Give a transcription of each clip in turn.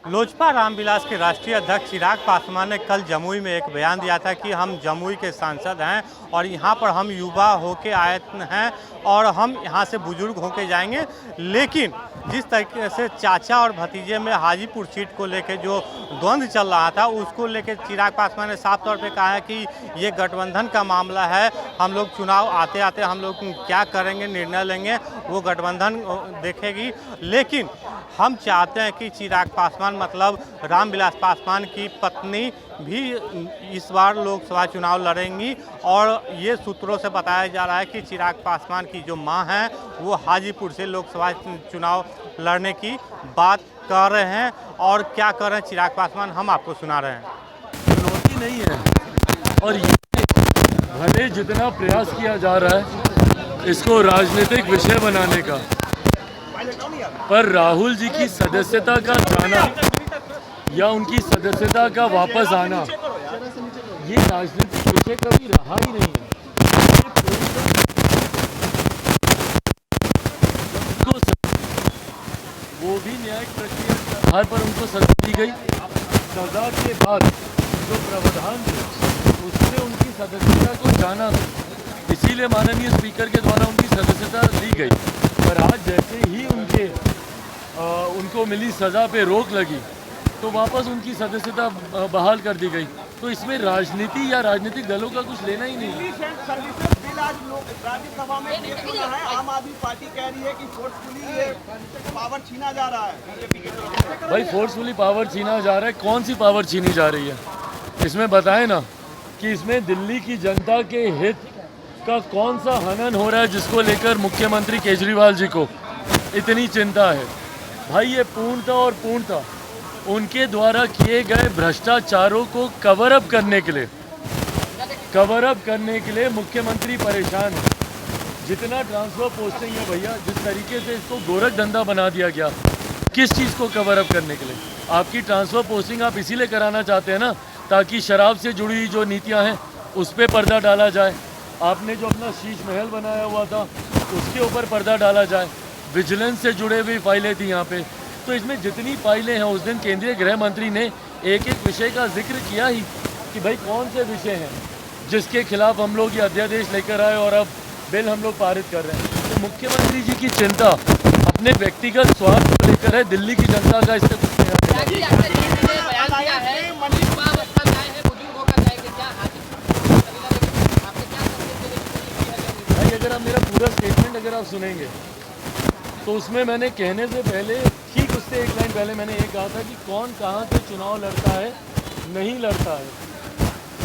लोजपा रामविलास के राष्ट्रीय अध्यक्ष चिराग पासवान ने कल जमुई में एक बयान दिया था कि हम जमुई के सांसद हैं और यहाँ पर हम युवा होके आए हैं और हम यहाँ से बुजुर्ग होके जाएंगे। लेकिन जिस तरीके से चाचा और भतीजे में हाजीपुर सीट को लेकर जो द्वंद्व चल रहा था, उसको लेकर चिराग पासवान ने साफ तौर पे कहा है कि ये गठबंधन का मामला है। हम लोग चुनाव आते आते हम लोग क्या करेंगे, निर्णय लेंगे, वो गठबंधन देखेगी। लेकिन हम चाहते हैं कि चिराग पासवान मतलब रामविलास पासवान की पत्नी भी इस बार लोकसभा चुनाव लड़ेंगी और ये सूत्रों से बताया जा रहा है कि चिराग पासवान की जो मां हैं वो हाजीपुर से लोकसभा चुनाव लड़ने की बात कर रहे हैं। और क्या कर रहे हैं चिराग पासवान, हम आपको सुना रहे हैं। चुनौती नहीं है और ये भले जितना प्रयास किया जा रहा है इसको राजनीतिक विषय बनाने का, पर राहुल जी की सदस्यता का जाना या उनकी सदस्यता का वापस आना ये राजनीतिक विषय कभी रहा ही नहीं है। वो भी न्यायिक प्रक्रिया के आधार पर उनको सजा दी गई। सजा के बाद जो प्रावधान थे उससे उनकी सदस्यता को जाना था, इसीलिए माननीय स्पीकर के द्वारा उनकी सदस्यता दी गई। पर आज जैसे ही उनको मिली सज़ा पे रोक लगी तो वापस उनकी सदस्यता बहाल कर दी गई। तो इसमें राजनीति या राजनीतिक दलों का कुछ लेना ही नहीं है। बिल आज राज्यसभा में पेश होना है। आम आदमी पार्टी कह रही है कि फोर्सफुली ये पावर छीना जा रहा है। भाई फोर्सफुली पावर छीना जा रहा है, कौन सी पावर छीनी जा रही है? इसमें बताएं ना कि इसमें दिल्ली की जनता के हित का कौन सा हनन हो रहा है जिसको लेकर मुख्यमंत्री केजरीवाल जी को इतनी चिंता है। भाई ये पूर्णतः उनके द्वारा किए गए भ्रष्टाचारों को कवर अप करने के लिए मुख्यमंत्री परेशान है। जितना ट्रांसफर पोस्टिंग है भैया, जिस तरीके से इसको गोरख धंधा बना दिया गया, किस चीज़ को कवर अप करने के लिए? आपकी ट्रांसफर पोस्टिंग आप इसीलिए कराना चाहते हैं ना ताकि शराब से जुड़ी जो नीतियां हैं उस पर पर्दा डाला जाए। आपने जो अपना शीश महल बनाया हुआ था उसके ऊपर पर्दा डाला जाए। विजिलेंस से जुड़े हुई फाइलें थी यहाँ पे। तो इसमें जितनी फाइलें हैं, उस दिन केंद्रीय गृह मंत्री ने एक एक विषय का जिक्र किया ही कि भाई कौन से विषय हैं जिसके खिलाफ हम लोग ये अध्यादेश लेकर आए और अब बिल हम लोग पारित कर रहे हैं। तो मुख्यमंत्री जी की चिंता अपने व्यक्तिगत स्वार्थ को लेकर है, दिल्ली की जनता का इससे कुछ नहीं भाई। अगर आप मेरा पूरा स्टेटमेंट अगर आप सुनेंगे तो उसमें मैंने कहने से पहले, ठीक उससे एक लाइन पहले मैंने ये कहा था कि कौन कहाँ से चुनाव लड़ता है, नहीं लड़ता है,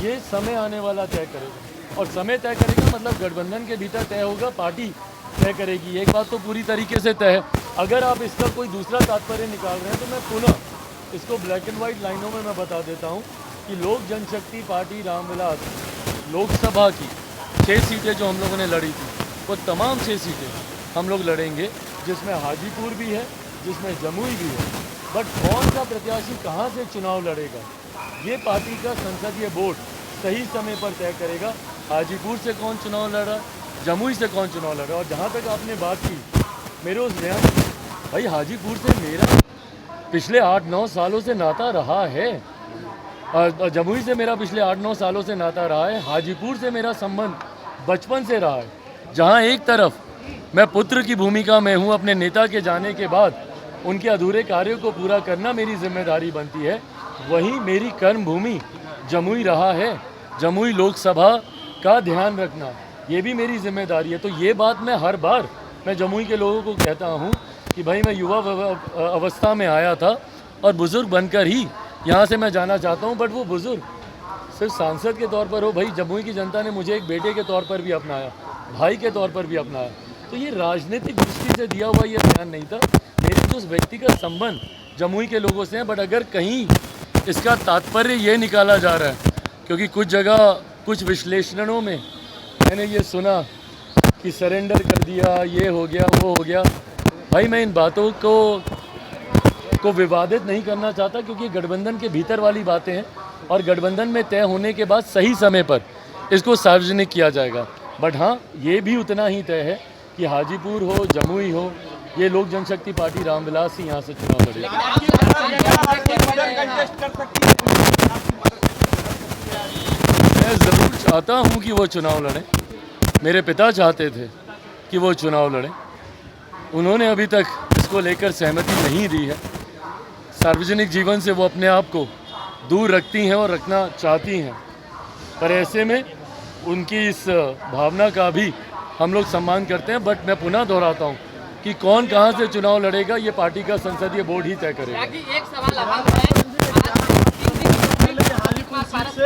ये समय आने वाला तय करेगा। और समय तय करेगा मतलब गठबंधन के भीतर तय होगा, पार्टी तय करेगी। एक बात तो पूरी तरीके से तय है। अगर आप इसका कोई दूसरा तात्पर्य निकाल रहे हैं तो मैं पुनः इसको ब्लैक एंड वाइट लाइनों में मैं बता देता हूँ कि लोक जनशक्ति पार्टी रामविलास लोकसभा की 6 सीटें जो हम लोगों ने लड़ी थी वो तमाम 6 सीटें हम लोग लड़ेंगे, जिसमें हाजीपुर भी है, जिसमें जमुई भी है। बट कौन सा प्रत्याशी कहाँ से चुनाव लड़ेगा ये पार्टी का संसदीय बोर्ड सही समय पर तय करेगा। हाजीपुर से कौन चुनाव लड़ा, जमुई से कौन चुनाव लड़ा। और जहाँ तक आपने बात की मेरे उस बयान, भाई हाजीपुर से मेरा पिछले 8-9 सालों से नाता रहा है और जमुई से मेरा पिछले 8-9 सालों से नाता रहा है। हाजीपुर से मेरा संबंध बचपन से रहा है। जहाँ एक तरफ मैं पुत्र की भूमिका में हूँ, अपने नेता के जाने के बाद उनके अधूरे कार्यों को पूरा करना मेरी जिम्मेदारी बनती है, वहीं मेरी कर्म भूमि जमुई रहा है। जमुई लोकसभा का ध्यान रखना ये भी मेरी जिम्मेदारी है। तो ये बात मैं हर बार मैं जमुई के लोगों को कहता हूँ कि भाई मैं युवा अवस्था में आया था और बुज़ुर्ग बनकर ही यहाँ से मैं जाना चाहता हूँ। बट वो बुज़ुर्ग सिर्फ सांसद के तौर पर हो, भाई जमुई की जनता ने मुझे एक बेटे के तौर पर भी अपनाया, भाई के तौर पर भी अपनाया। तो ये राजनीतिक दृष्टि से दिया हुआ ये बयान नहीं था। मेरे जो व्यक्तिगत संबंध जमुई के लोगों से हैं। बट अगर कहीं इसका तात्पर्य ये निकाला जा रहा है, क्योंकि कुछ जगह कुछ विश्लेषणों में मैंने ये सुना कि सरेंडर कर दिया, ये हो गया, वो हो गया। भाई मैं इन बातों को विवादित नहीं करना चाहता क्योंकि गठबंधन के भीतर वाली बातें हैं और गठबंधन में तय होने के बाद सही समय पर इसको सार्वजनिक किया जाएगा। बट हाँ, ये भी उतना ही तय है कि हाजीपुर हो, जमुई हो, ये लोक जनशक्ति पार्टी रामविलास सिंह यहाँ से चुनाव लड़ेगी। कंटेस्ट कर सकती है। मैं ज़रूर चाहता हूँ कि वो चुनाव लड़ें। मेरे पिता चाहते थे कि वो चुनाव लड़ें। उन्होंने अभी तक इसको लेकर सहमति नहीं दी है। सार्वजनिक जीवन से वो अपने आप को दूर रखती हैं और रखना चाहती हैं, पर ऐसे में उनकी इस भावना का भी हम लोग सम्मान करते हैं। बट मैं पुनः दोहराता हूँ कि कौन कहाँ से चुनाव लड़ेगा ये पार्टी का संसदीय बोर्ड ही तय करेगा। एक सवाल अब है,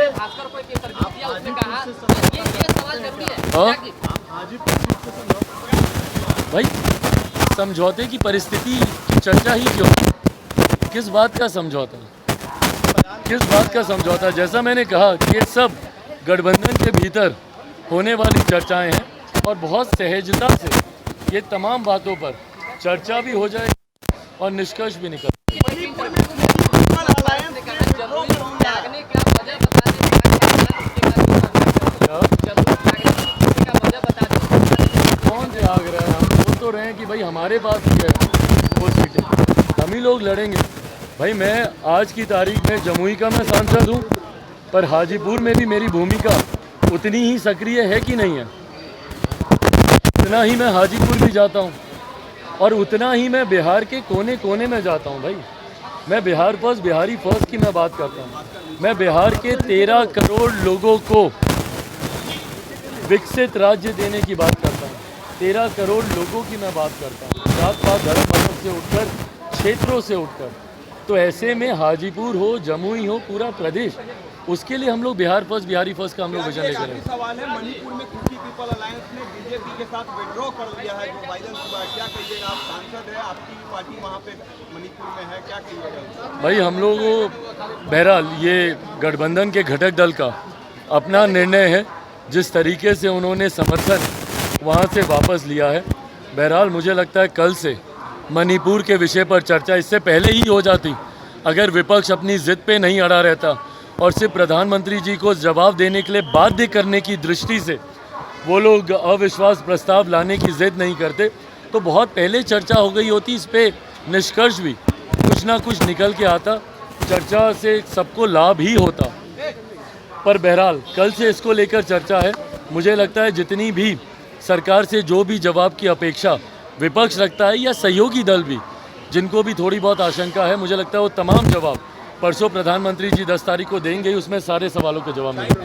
भास्कर को एक इंटरव्यू किया, उसने कहा ये सवाल जरूरी है भाई, समझौते की परिस्थिति की चर्चा ही क्यों? किस बात का समझौता, किस बात का समझौता? जैसा मैंने कहा कि ये सब गठबंधन के भीतर होने वाली चर्चाएं हैं और बहुत सहजता से ये तमाम बातों पर चर्चा भी हो जाए और निष्कर्ष भी निकल। कौन त्याग रहा है? हम बोल तो रहे हैं कि भाई हमारे पास ही है वो सीटें, हम ही लोग लड़ेंगे। भाई मैं आज की तारीख में जमुई का मैं सांसद हूँ, पर हाजीपुर में भी मेरी भूमिका उतनी ही सक्रिय है कि नहीं है। उतना ही मैं हाजीपुर भी जाता हूँ और उतना ही मैं बिहार के कोने कोने में जाता हूँ। भाई मैं बिहार फर्स्ट, बिहारी फर्स्ट की मैं बात करता हूँ। मैं बिहार के 13 करोड़ लोगों को विकसित राज्य देने की बात करता हूँ। 13 करोड़ लोगों की मैं बात करता हूँ, जात पात धर्म मजहब से उठकर, क्षेत्रों से उठकर। तो ऐसे में हाजीपुर हो, जमुई हो, पूरा प्रदेश, उसके लिए हम लोग बिहार फर्स्ट, बिहारी फर्स्ट का हम लोग विजन लेकर आए। सवाल है, मणिपुर में कुकी पीपल अलायंस ने बीजेपी के साथ विड्रॉ कर लिया है, जो वायरल हुआ, क्या कहिएगा? आप सांसद है, आपकी पार्टी वहाँ पे मणिपुर में है, क्या कहिएगा? भाई हम लोग बहरहाल ये गठबंधन के घटक दल का अपना निर्णय है, जिस तरीके से उन्होंने समर्थन वहाँ से वापस लिया है। बहरहाल मुझे लगता है कल से मणिपुर के विषय पर चर्चा इससे पहले ही हो जाती, अगर विपक्ष अपनी जिद पे नहीं अड़ा रहता और सिर्फ प्रधानमंत्री जी को जवाब देने के लिए बाध्य करने की दृष्टि से वो लोग अविश्वास प्रस्ताव लाने की जिद नहीं करते, तो बहुत पहले चर्चा हो गई होती। इस पे निष्कर्ष भी कुछ ना कुछ निकल के आता, चर्चा से सबको लाभ ही होता। पर बहरहाल कल से इसको लेकर चर्चा है। मुझे लगता है जितनी भी सरकार से जो भी जवाब की अपेक्षा विपक्ष रखता है या सहयोगी दल भी, जिनको भी थोड़ी बहुत आशंका है, मुझे लगता है वो तमाम जवाब परसों प्रधानमंत्री जी 10 तारीख को देंगे, उसमें सारे सवालों के जवाब मिलेंगे।